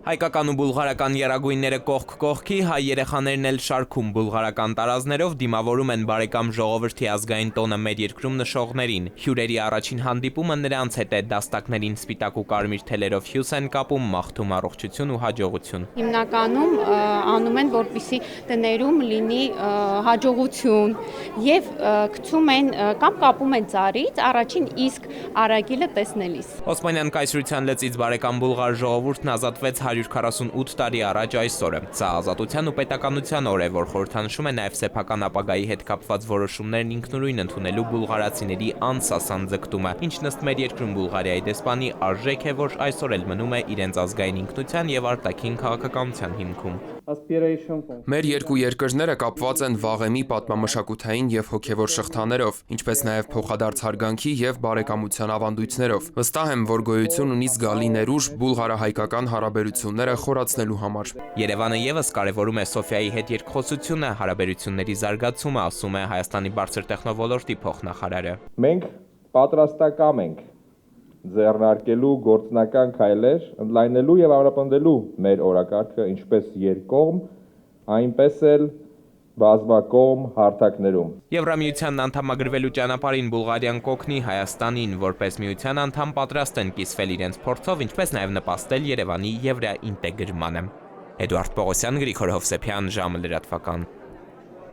Հայկական ու բուլղարական եռագույնները կողք կողքի, հայ երեխաներն էլ շարքում բուլղարական տարազներով դիմավորում են բարեկամ ժողովրդի ազգային տոնը մեր երկրում նշողներին։ Հյուրերի առաջին հանդիպումը նրանց հետ է, դաստակներին սպիտակ ու կարմիր թելերով հյուս են կապում, մաղթում առողջություն ու հաջողություն։ Հիմնականում անում են, որպեսզի տներում լինի հաջողություն եւ գցում են կամ կապում են ծառից առաջին իսկ արագիլը տեսնելիս։ Օսմանյան կայսրության լծից բարեկամ բուլղար ժողովուրդն ազատվեց 148 տարի առաջ այսօրը։ Սա ազատության ու պետականության օր է, որ խորհրդանշում է նաև սեփական ապագայի հետ կապված որոշումներն ինքնուրույն ընդունելու բուլղարացիների անսասան ձգտումը, ինչն ըստ մեր երկրում Բուլղարիայի դեսպանի արժեք է, որ այսօր էլ մնում է իրենց ազգային ինքնության եւ արտաքին քաղաքականության հիմքում։ Մեր երկու երկրները կապված են վաղեմի պատմամշակութային եւ հոգեվոր շղթաներով, ինչպես նաեւ փոխադարձ հարգանքի եւ բարեկամության ավանդույթներով։ Վստահ եմ, որ գոյություն ունի զգալի ներուժ բուլղարահայկական հարաբերությունները խորացնելու համար։ Երևանը եւս կարևորում է Սոֆիայի հետ երկխոսությունը, հարաբերությունների զարգացումը, ասում է Հայաստանի բարձր տեխնոլորտի փոխնախարարը։ Մենք պատրաստակամ ենք ձեռնարկելու գործնական քայլեր, ընդլայնելու եւ ամրապնդելու մեր օրակարգը ինչպես երկկողմ, այնպես էլ բազմակողմ հարթակներում։ Եվրամիությանն անդամագրվելու ճանապարհին Բուլղարիան կօգնի Հայաստանին, որպես միության անդամ պատրաստ են կիսվել իրենց փորձով, ինչպես նաև նպաստել Երևանի եվրաինտեգրմանը։ Էդուարդ Պողոսյան, Գրիգոր Հովսեփյան, ժամը լրատվական։